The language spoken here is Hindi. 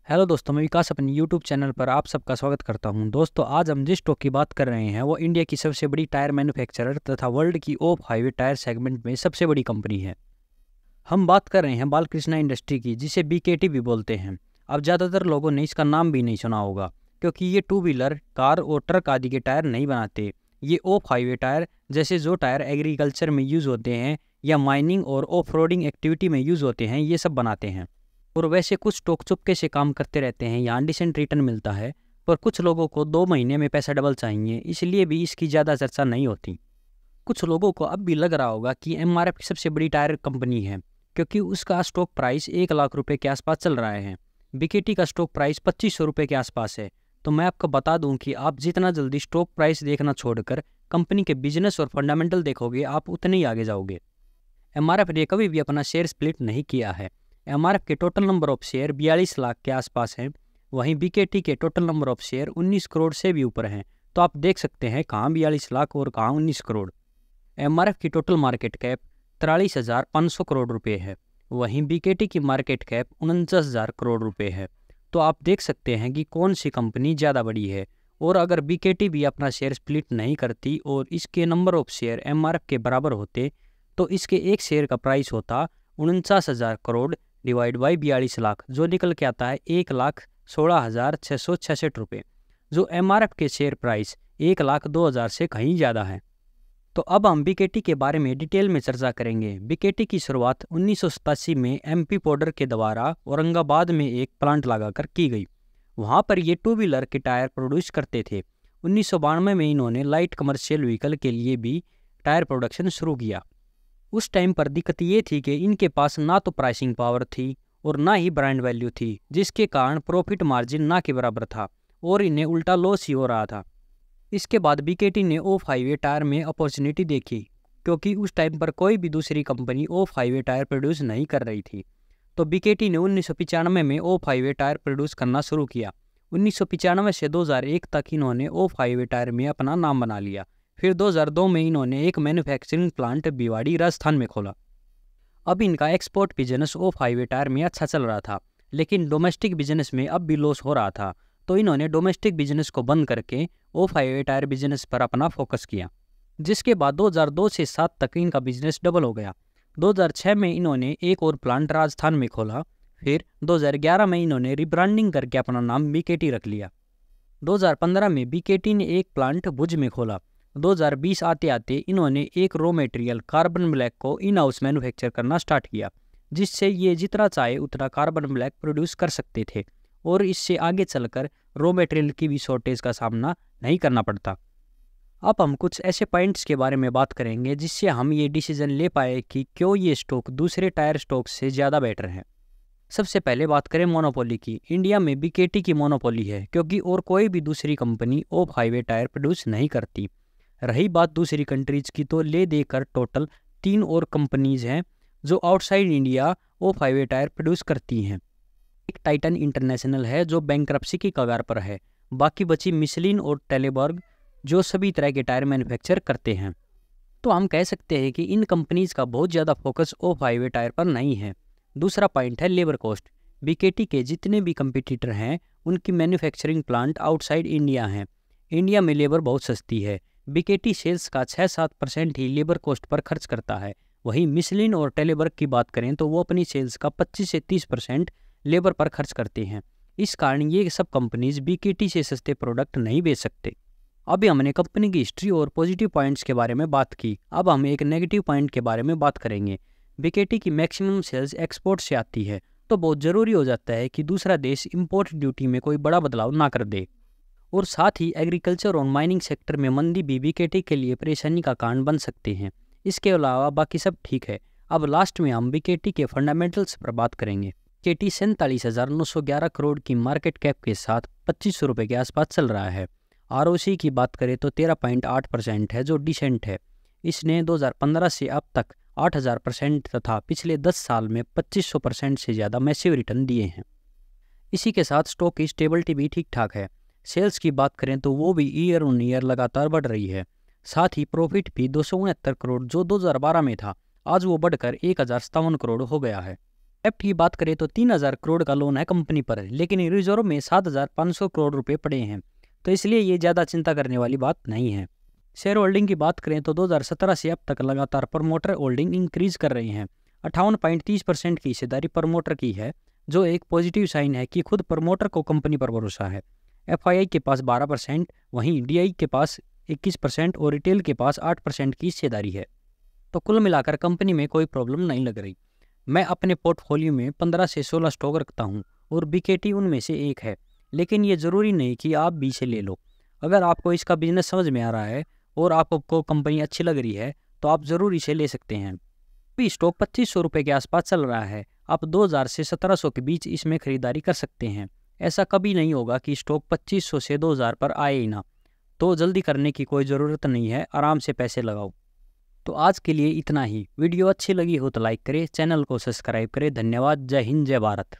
हेलो दोस्तों, मैं विकास अपने यूट्यूब चैनल पर आप सबका स्वागत करता हूं। दोस्तों, आज हम जिस स्टॉक की बात कर रहे हैं वो इंडिया की सबसे बड़ी टायर मैन्युफैक्चरर तथा वर्ल्ड की ऑफ हाईवे टायर सेगमेंट में सबसे बड़ी कंपनी है। हम बात कर रहे हैं बालकृष्णा इंडस्ट्री की, जिसे बीकेटी भी बोलते हैं। अब ज़्यादातर लोगों ने इसका नाम भी नहीं सुना होगा, क्योंकि ये टू व्हीलर, कार और ट्रक आदि के टायर नहीं बनाते। ये ऑफ हाईवे टायर, जैसे जो टायर एग्रीकल्चर में यूज़ होते हैं या माइनिंग और ऑफ रोडिंग एक्टिविटी में यूज़ होते हैं, ये सब बनाते हैं। और वैसे कुछ स्टॉक चुपके से काम करते रहते हैं, यहाँ डिसेंट रिटर्न मिलता है, पर कुछ लोगों को 2 महीने में पैसा डबल चाहिए, इसलिए भी इसकी ज़्यादा चर्चा नहीं होती। कुछ लोगों को अब भी लग रहा होगा कि एमआरएफ की सबसे बड़ी टायर कंपनी है, क्योंकि उसका स्टॉक प्राइस 1 लाख रुपए के आसपास चल रहा है। बीकेटी का स्टॉक प्राइस 2500 रुपये के आसपास है। तो मैं आपको बता दूं कि आप जितना जल्दी स्टॉक प्राइस देखना छोड़कर कंपनी के बिजनेस और फंडामेंटल देखोगे, आप उतने ही आगे जाओगे। एमआरएफ ने कभी भी अपना शेयर स्प्लिट नहीं किया है। एमआरएफ के total number of share 42 lakh के आसपास हैं, वहीं बीकेटी के total number of share 19 crore से भी ऊपर हैं। तो आप देख सकते हैं कहाँ 42 लाख और कहाँ 19 करोड़। एमआरएफ की टोटल मार्केट कैप 43,500 करोड़ रुपए है, वहीं बीकेटी की मार्केट कैप 49,000 करोड़ रुपए है। तो आप देख सकते हैं कि कौन सी कंपनी ज़्यादा बड़ी है। और अगर बीकेटी भी अपना शेयर स्प्लिट नहीं करती और इसके नंबर ऑफ शेयर एमआरएफ के बराबर होते, तो इसके एक शेयर का प्राइस होता 49,000 करोड़ डिवाइड बाई 42 लाख, जो निकल के आता है 1,16,666 रुपये, जो एमआरएफ के शेयर प्राइस 1,02,000 से कहीं ज़्यादा है। तो अब हम बीकेटी के बारे में डिटेल में चर्चा करेंगे। बीकेटी की शुरुआत 1987 में एमपी पाउडर के द्वारा औरंगाबाद में एक प्लांट लगाकर की गई। वहाँ पर ये टू व्हीलर के टायर प्रोड्यूस करते थे। 1992 में इन्होंने लाइट कमर्शियल व्हीकल के लिए भी टायर प्रोडक्शन शुरू किया। उस टाइम पर दिक्कत ये थी कि इनके पास ना तो प्राइसिंग पावर थी और ना ही ब्रांड वैल्यू थी, जिसके कारण प्रॉफिट मार्जिन ना के बराबर था और इन्हें उल्टा लॉस ही हो रहा था। इसके बाद बीकेटी ने ऑफ हाईवे टायर में अपॉर्चुनिटी देखी, क्योंकि उस टाइम पर कोई भी दूसरी company of highway tyre produce नहीं कर रही थी। तो बीकेटी ने 1995 में ऑफ हाईवे टायर प्रोड्यूस करना शुरू किया। 1995 से 2001 तक इन्होंने ऑफ हाईवे टायर में अपना नाम बना लिया। फिर 2002 में इन्होंने एक मैन्युफैक्चरिंग प्लांट भिवाड़ी राजस्थान में खोला। अब इनका export business of highway tyre में अच्छा चल रहा था, लेकिन डोमेस्टिक बिजनेस में अब भी लॉस हो रहा था। तो इन्होंने डोमेस्टिक बिजनेस को बंद करके ऑफ हाईवे टायर बिजनेस पर अपना फोकस किया, जिसके बाद 2002 से 7 तक इनका बिजनेस डबल हो गया। 2006 में इन्होंने एक और प्लांट राजस्थान में खोला। फिर 2011 में इन्होंने रिब्रांडिंग करके अपना नाम बीकेटी रख लिया। 2015 में बीकेटी ने एक प्लांट भुज में खोला। 2020 आते आते इन्होंने एक रॉ मटेरियल कार्बन ब्लैक को इन हाउस मैन्युफैक्चर करना स्टार्ट किया, जिससे ये जितना चाहे उतना कार्बन ब्लैक प्रोड्यूस कर सकते थे और इससे आगे चलकर रॉ मटेरियल की भी शॉर्टेज का सामना नहीं करना पड़ता। अब हम कुछ ऐसे पॉइंट्स के बारे में बात करेंगे जिससे हम ये डिसीजन ले पाए कि क्यों ये स्टॉक दूसरे टायर स्टॉक से ज़्यादा बेटर है। सबसे पहले बात करें मोनोपोली की। इंडिया में बीकेटी की मोनोपोली है, क्योंकि और कोई भी दूसरी company of highway tyre produce नहीं करती। रही बात दूसरी कंट्रीज की, तो ले देकर टोटल 3 और कंपनीज हैं जो outside India of highway tyre produce करती हैं। एक टाइटन इंटरनेशनल है जो बैंकरप्सी की कगार पर है। बाकी बची मिशलिन और टेलेबर्ग, जो सभी तरह के टायर मैन्युफैक्चर करते हैं। तो हम कह सकते हैं कि इन कंपनीज का बहुत ज़्यादा फोकस ऑफ हाईवे टायर पर नहीं है। दूसरा पॉइंट है लेबर कॉस्ट। बीकेटी के जितने भी कंपटीटर हैं उनकी मैन्युफैक्चरिंग प्लांट आउटसाइड इंडिया हैं। इंडिया में लेबर बहुत सस्ती है। बीकेटी सेल्स का 6-7% ही लेबर कॉस्ट पर खर्च करता है। वहीं मिशलिन और टेलेबर्ग की बात करें तो वो अपनी सेल्स का 25 से 30% लेबर पर खर्च करते हैं। इस कारण ये सब कंपनीज बीकेटी से सस्ते प्रोडक्ट नहीं बेच सकते। अभी हमने कंपनी की हिस्ट्री और पॉजिटिव पॉइंट्स के बारे में बात की। अब हम एक नेगेटिव पॉइंट के बारे में बात करेंगे। बीकेटी की मैक्सिमम सेल्स एक्सपोर्ट से आती है, तो बहुत ज़रूरी हो जाता है कि दूसरा देश इंपोर्ट ड्यूटी में कोई बड़ा बदलाव ना कर दे। और साथ ही एग्रीकल्चर और माइनिंग सेक्टर में मंदी भी बीकेटी के लिए परेशानी का कारण बन सकते हैं। इसके अलावा बाकी सब ठीक है। अब लास्ट में हम बीकेटी के फंडामेंटल्स पर बात करेंगे। बीकेटी 47,911 करोड़ की मार्केट कैप के साथ 2500 रुपये के आसपास चल रहा है। आरओसी की बात करें तो 13.8% है, जो डिसेंट है। इसने 2015 से अब तक 8,000% तथा पिछले 10 साल में 2500% से ज़्यादा मैसिव रिटर्न दिए हैं। इसी के साथ स्टॉक की स्टेबिलिटी भी ठीक ठाक है। सेल्स की बात करें तो वो भी ईयर ऑन ईयर लगातार बढ़ रही है। साथ ही प्रॉफिट भी 269 करोड़, जो 2012 में था, आज वो बढ़कर 1,057 करोड़ हो गया है। डेप्ट की बात करें तो 3000 करोड़ का लोन है कंपनी पर, लेकिन रिजर्व में 7500 करोड़ रुपए पड़े हैं, तो इसलिए ये ज़्यादा चिंता करने वाली बात नहीं है। शेयर होल्डिंग की बात करें तो 2017 से अब तक लगातार प्रमोटर होल्डिंग इंक्रीज कर रही हैं। 58.30% की हिस्सेदारी प्रमोटर की है, जो एक पॉजिटिव साइन है कि खुद प्रमोटर को कंपनी पर भरोसा है। FII के पास 12%, वहीं DI के पास 21% और रिटेल के पास 8% की हिस्सेदारी है। तो कुल मिलाकर कंपनी में कोई प्रॉब्लम नहीं लग रही। मैं अपने पोर्टफोलियो में 15 से 16 स्टॉक रखता हूँ और BKT उनमें से एक है, लेकिन ये ज़रूरी नहीं कि आप भी इसे ले लो। अगर आपको इसका बिजनेस समझ में आ रहा है और आपको कंपनी अच्छी लग रही है तो आप ज़रूर इसे ले सकते हैं। अभी स्टॉक 2500 रुपये के आसपास चल रहा है। आप 2000 से 1700 के बीच इसमें खरीदारी कर सकते हैं। ऐसा कभी नहीं होगा कि स्टॉक 2500 से 2000 पर आए ही ना, तो जल्दी करने की कोई ज़रूरत नहीं है, आराम से पैसे लगाओ। तो आज के लिए इतना ही। वीडियो अच्छी लगी हो तो लाइक करें, चैनल को सब्सक्राइब करें। धन्यवाद। जय हिंद, जय भारत।